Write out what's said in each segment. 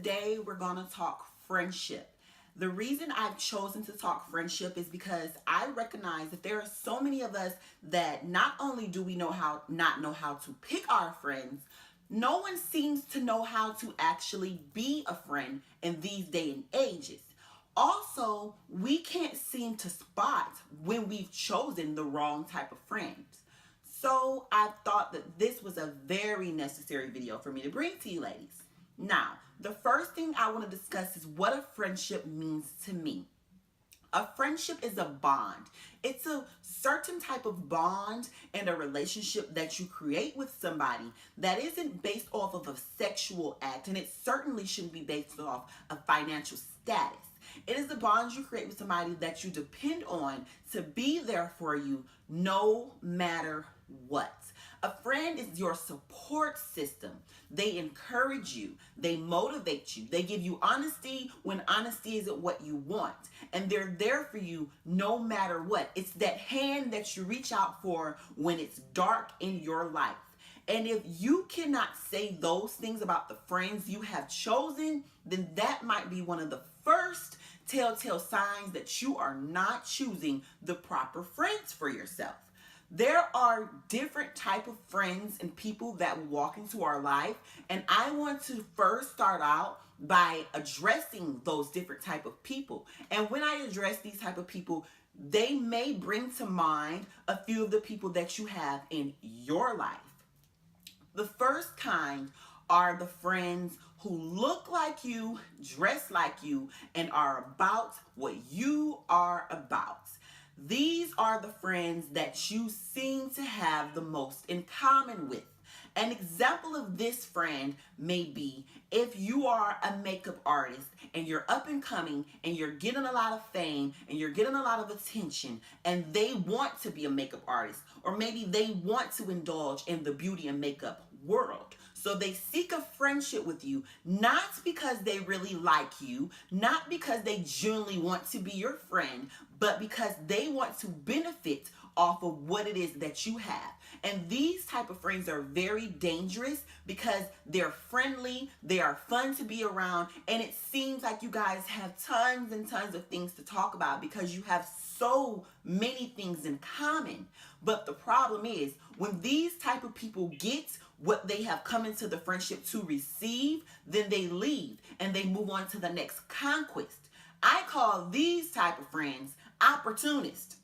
today we're going to talk friendship. The reason I've chosen to talk friendship is because I recognize that there are so many of us that not only do we not know how to pick our friends, no one seems to know how to actually be a friend in these day and ages. Also, we can't seem to spot when we've chosen the wrong type of friends. So I thought that this was a very necessary video for me to bring to you ladies. Now, the first thing I want to discuss is what a friendship means to me. A friendship is a bond. It's a certain type of bond and a relationship that you create with somebody that isn't based off of a sexual act, and it certainly shouldn't be based off of financial status. It is the bond you create with somebody that you depend on to be there for you no matter what. A friend is your support system. They encourage you. They motivate you. They give you honesty when honesty isn't what you want. And they're there for you no matter what. It's that hand that you reach out for when it's dark in your life. And if you cannot say those things about the friends you have chosen, then that might be one of the first telltale signs that you are not choosing the proper friends for yourself. There are different type of friends and people that walk into our life, and I want to first start out by addressing those different type of people. And when I address these type of people, they may bring to mind a few of the people that you have in your life. The first kind are the friends who look like you, dress like you, and are about what you are about. These are the friends that you seem to have the most in common with. An example of this friend may be if you are a makeup artist and you're up and coming and you're getting a lot of fame and you're getting a lot of attention, and they want to be a makeup artist, or maybe they want to indulge in the beauty and makeup world. So they seek a friendship with you, not because they really like you, not because they genuinely want to be your friend, but because they want to benefit off of what it is that you have. And these type of friends are very dangerous because they're friendly, they are fun to be around, and it seems like you guys have tons and tons of things to talk about because you have so many things in common. But the problem is, when these type of people get what they have come into the friendship to receive, then they leave and they move on to the next conquest. I call these type of friends opportunists.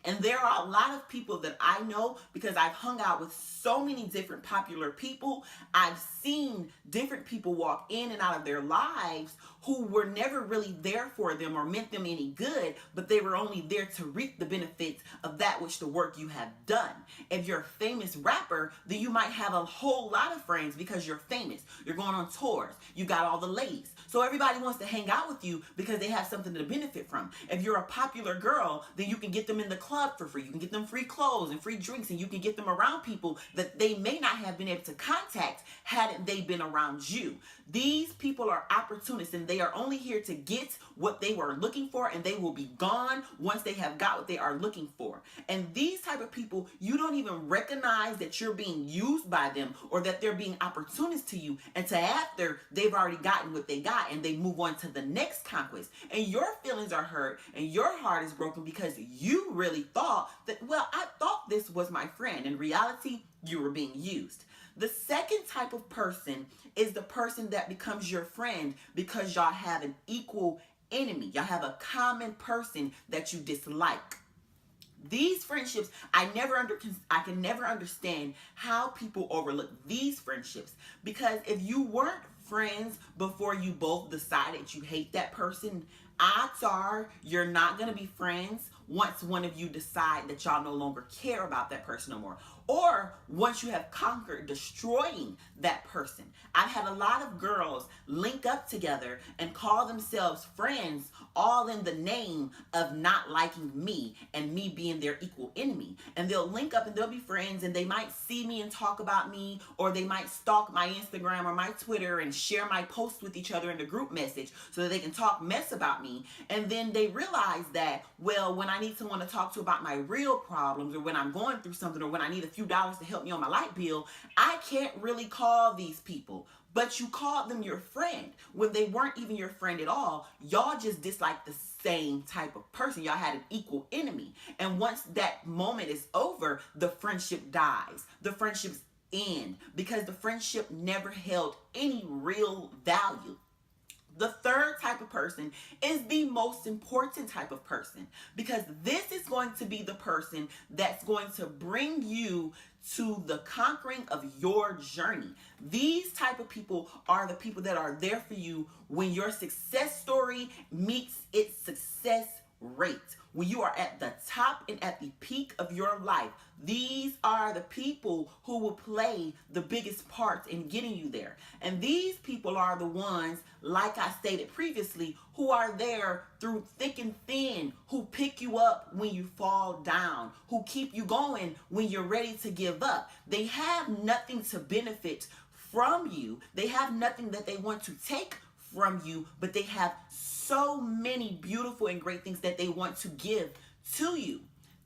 And there are a lot of people that I know because I've hung out with so many different popular people. I've seen different people walk in and out of their lives who were never really there for them or meant them any good, but they were only there to reap the benefits of that which the work you have done. If you're a famous rapper, then you might have a whole lot of friends because you're famous. You're going on tours. You got all the ladies. So everybody wants to hang out with you because they have something to benefit from. If you're a popular girl, then you can get them in the club for free. You can get them free clothes and free drinks, and you can get them around people that they may not have been able to contact hadn't they been around you. These people are opportunists, and they are only here to get what they were looking for, and they will be gone once they have got what they are looking for. And these type of people, you don't even recognize that you're being used by them or that they're being opportunists to you until after they've already gotten what they got and they move on to the next conquest. And your feelings are hurt and your heart is broken because you really thought that, well, I thought this was my friend. In reality, you were being used. The second type of person is the person that becomes your friend because y'all have an equal enemy. Y'all have a common person that you dislike. These friendships, I can never understand how people overlook these friendships, because if you weren't friends before you both decided you hate that person, odds are you're not going to be friends once one of you decide that y'all no longer care about that person no more, or once you have conquered destroying that person. I've had a lot of girls link up together and call themselves friends, all in the name of not liking me and me being their equal enemy. And they'll link up and they'll be friends, and they might see me and talk about me, or they might stalk my Instagram or my Twitter and share my posts with each other in the group message so that they can talk mess about me. And then they realize that, well, when I need someone to talk to about my real problems, or when I'm going through something, or when I need a few dollars to help me on my light bill, I can't really call these people. But you called them your friend when they weren't even your friend at all. Y'all just disliked the same type of person. Y'all had an equal enemy. And once that moment is over, the friendship dies. The friendships end because the friendship never held any real value. The third type of person is the most important type of person, because this is going to be the person that's going to bring you to the conquering of your journey. These type of people are the people that are there for you when your success story meets its success rate. When you are at the top and at the peak of your life, these are the people who will play the biggest part in getting you there. And these people are the ones, like I stated previously, who are there through thick and thin, who pick you up when you fall down, who keep you going when you're ready to give up. They have nothing to benefit from you. They have nothing that they want to take from you, but they have so many beautiful and great things that they want to give to you.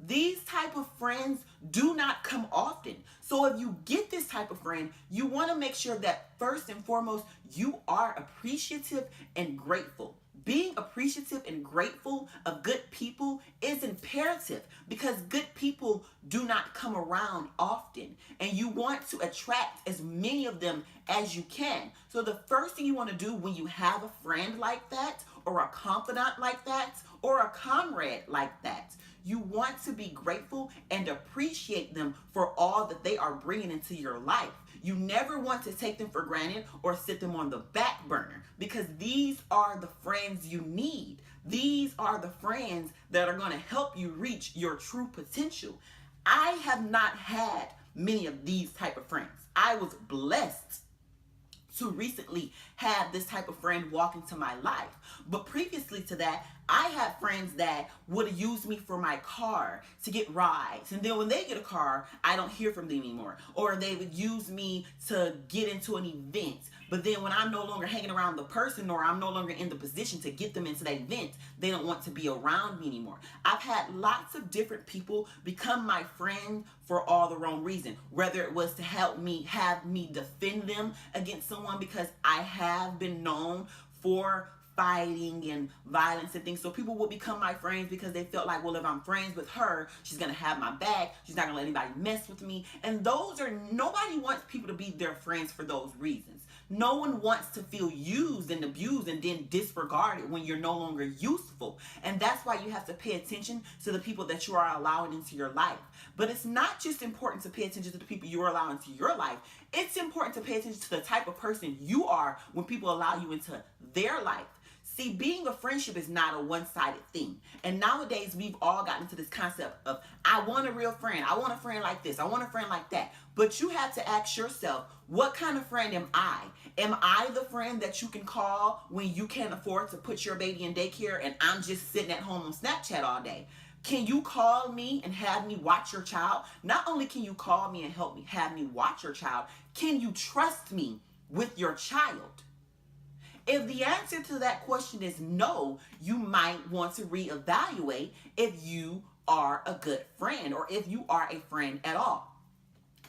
These type of friends do not come often. So if you get this type of friend, you want to make sure that first and foremost, you are appreciative and grateful. Being appreciative and grateful of good people is imperative, because good people do not come around often, and you want to attract as many of them as you can. So the first thing you want to do when you have a friend like that, or a confidant like that, or a comrade like that, you want to be grateful and appreciate them for all that they are bringing into your life. You never want to take them for granted or sit them on the back burner, because these are the friends you need. These are the friends that are going to help you reach your true potential. I have not had many of these type of friends. I was blessed to recently have this type of friend walk into my life. But previously to that, I had friends that would use me for my car to get rides. And then when they get a car, I don't hear from them anymore. Or they would use me to get into an event. But then when I'm no longer hanging around the person, or I'm no longer in the position to get them into that event, they don't want to be around me anymore. I've had lots of different people become my friend for all the wrong reason. Whether it was to help me, have me defend them against someone, because I have been known for fighting and violence and things. So people would become my friends because they felt like, well, if I'm friends with her, she's going to have my back. She's not going to let anybody mess with me. And nobody wants people to be their friends for those reasons. No one wants to feel used and abused and then disregarded when you're no longer useful. And that's why you have to pay attention to the people that you are allowing into your life. But it's not just important to pay attention to the people you are allowing into your life. It's important to pay attention to the type of person you are when people allow you into their life. See, being a friendship is not a one-sided thing. And nowadays, we've all gotten into this concept of, I want a real friend. I want a friend like this. I want a friend like that. But you have to ask yourself, what kind of friend am I? Am I the friend that you can call when you can't afford to put your baby in daycare and I'm just sitting at home on Snapchat all day? Can you call me and have me watch your child? Not only can you call me and help me have me watch your child, can you trust me with your child? If the answer to that question is no, you might want to reevaluate if you are a good friend, or if you are a friend at all.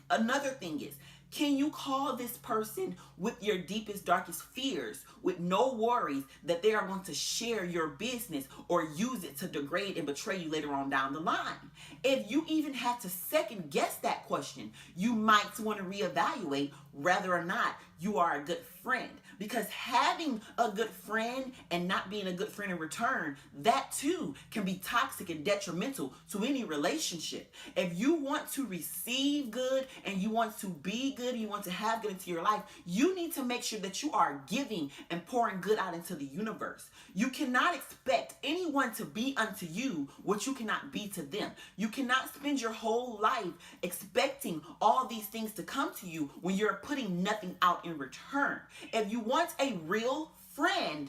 Another thing is, can you call this person with your deepest, darkest fears, with no worries that they are going to share your business or use it to degrade and betray you later on down the line? If you even have to second guess that question, you might want to reevaluate whether or not you are a good friend. Because having a good friend and not being a good friend in return, that too can be toxic and detrimental to any relationship. If you want to receive good and you want to be good, and you want to have good into your life, you need to make sure that you are giving and pouring good out into the universe. You cannot expect anyone to be unto you what you cannot be to them. You cannot spend your whole life expecting all these things to come to you when you're putting nothing out in return. If you want a real friend,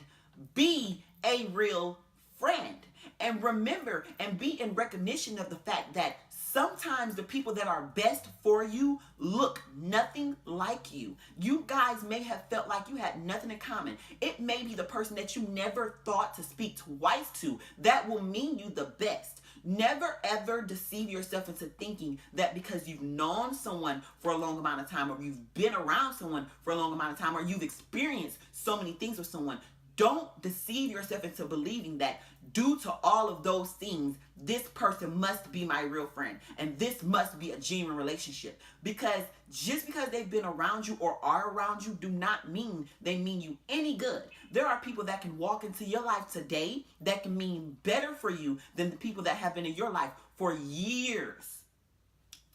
be a real friend. And remember and be in recognition of the fact that sometimes the people that are best for you look nothing like you. You guys may have felt like you had nothing in common. It may be the person that you never thought to speak twice to. That will mean you the best. Never ever deceive yourself into thinking that because you've known someone for a long amount of time, or you've been around someone for a long amount of time, or you've experienced so many things with someone, don't deceive yourself into believing that due to all of those things, this person must be my real friend and this must be a genuine relationship. Because just because they've been around you or are around you do not mean they mean you any good. There are people that can walk into your life today that can mean better for you than the people that have been in your life for years.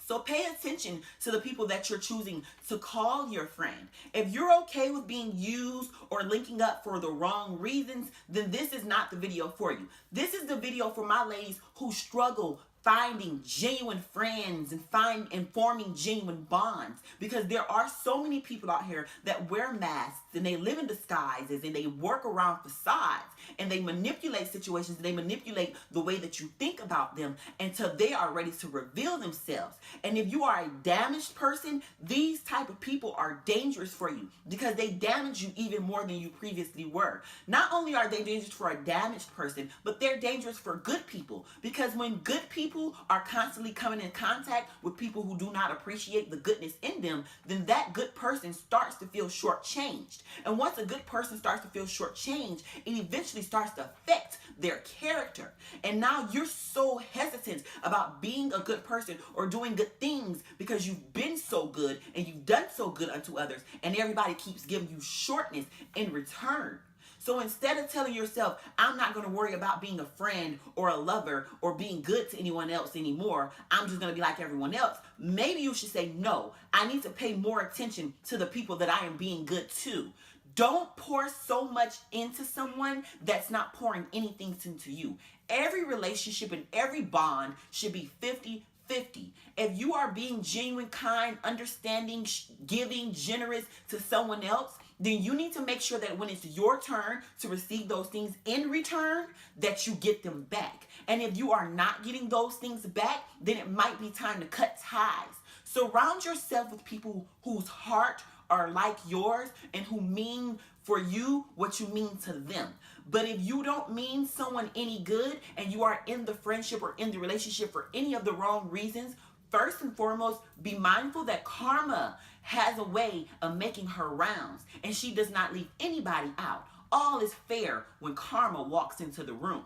So pay attention to the people that you're choosing to call your friend. If you're okay with being used or linking up for the wrong reasons, then this is not the video for you. This is the video for my ladies who struggle finding genuine friends and forming genuine bonds, because there are so many people out here that wear masks and they live in disguises and they work around facades and they manipulate situations and they manipulate the way that you think about them until they are ready to reveal themselves. And if you are a damaged person, these type of people are dangerous for you because they damage you even more than you previously were. Not only are they dangerous for a damaged person, but they're dangerous for good people, because when good people are constantly coming in contact with people who do not appreciate the goodness in them, then that good person starts to feel shortchanged. And once a good person starts to feel shortchanged, it eventually starts to affect their character. And now you're so hesitant about being a good person or doing good things because you've been so good and you've done so good unto others, and everybody keeps giving you shortness in return. So instead of telling yourself, I'm not going to worry about being a friend or a lover or being good to anyone else anymore, I'm just going to be like everyone else, maybe you should say, no, I need to pay more attention to the people that I am being good to. Don't pour so much into someone that's not pouring anything into you. Every relationship and every bond should be 50-50. If you are being genuine, kind, understanding, giving, generous to someone else, then you need to make sure that when it's your turn to receive those things in return, that you get them back. And if you are not getting those things back, then it might be time to cut ties. Surround yourself with people whose heart are like yours and who mean for you what you mean to them. But if you don't mean someone any good and you are in the friendship or in the relationship for any of the wrong reasons, first and foremost, be mindful that karma has a way of making her rounds, and she does not leave anybody out. All is fair when karma walks into the room.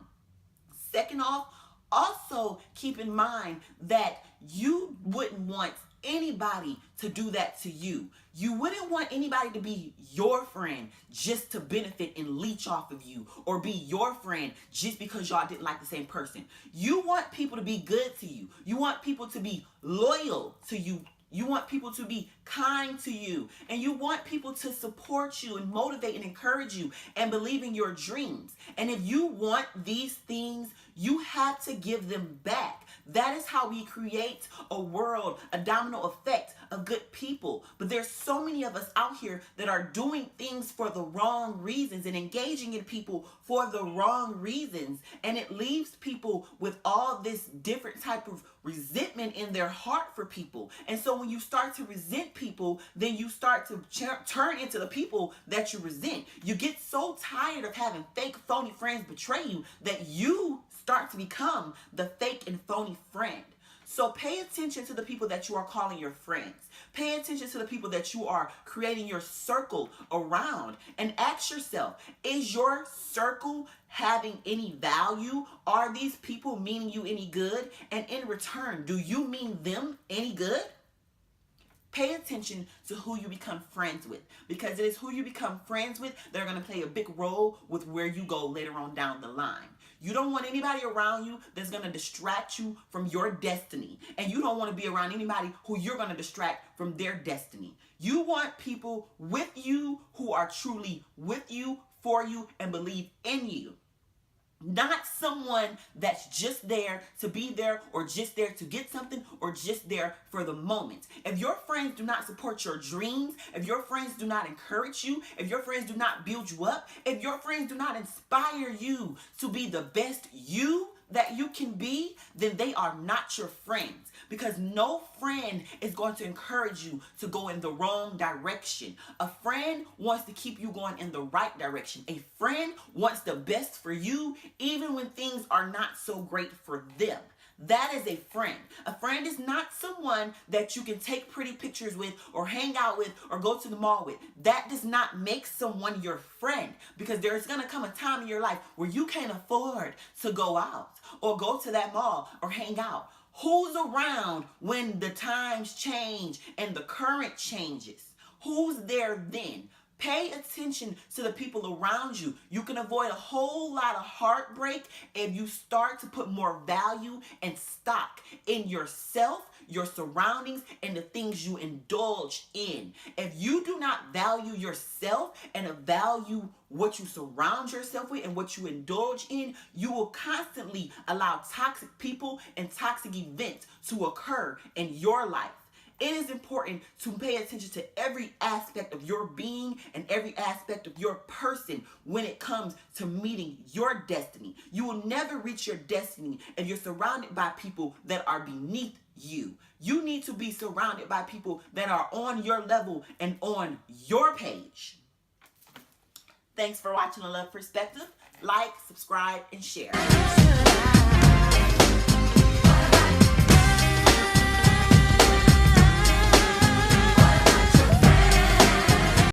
Second off, also keep in mind that you wouldn't want anybody to do that to you. You wouldn't want anybody to be your friend just to benefit and leech off of you, or be your friend just because y'all didn't like the same person. You want people to be good to you. You want people to be loyal to you. You want people to be kind to you, and you want people to support you and motivate and encourage you and believe in your dreams. And if you want these things, you have to give them back. That is how we create a world, a domino effect of good people. But there's so many of us out here that are doing things for the wrong reasons and engaging in people for the wrong reasons. And it leaves people with all this different type of resentment in their heart for people. And so when you start to resent people, then you start to turn into the people that you resent. You get so tired of having fake, phony friends betray you that you start to become the fake and phony friend. So pay attention to the people that you are calling your friends. Pay attention to the people that you are creating your circle around, and ask yourself, is your circle having any value? Are these people meaning you any good? And in return, do you mean them any good? Pay attention to who you become friends with, because it is who you become friends with that are going to play a big role with where you go later on down the line. You don't want anybody around you that's going to distract you from your destiny. And you don't want to be around anybody who you're going to distract from their destiny. You want people with you who are truly with you, for you, and believe in you. Not someone that's just there to be there, or just there to get something, or just there for the moment. If your friends do not support your dreams, if your friends do not encourage you, if your friends do not build you up, if your friends do not inspire you to be the best you, that you can be, then they are not your friends. Because no friend is going to encourage you to go in the wrong direction. A friend wants to keep you going in the right direction. A friend wants the best for you, even when things are not so great for them. That is a friend. A friend is not someone that you can take pretty pictures with or hang out with or go to the mall with. That does not make someone your friend, because there's going to come a time in your life where you can't afford to go out or go to that mall or hang out. Who's around when the times change and the current changes? Who's there then? Pay attention to the people around you. You can avoid a whole lot of heartbreak if you start to put more value and stock in yourself, your surroundings, and the things you indulge in. If you do not value yourself and value what you surround yourself with and what you indulge in, you will constantly allow toxic people and toxic events to occur in your life. It is important to pay attention to every aspect of your being and every aspect of your person when it comes to meeting your destiny. You will never reach your destiny if you're surrounded by people that are beneath you. You need to be surrounded by people that are on your level and on your page. Thanks for watching A Love Perspective. Like, subscribe, and share.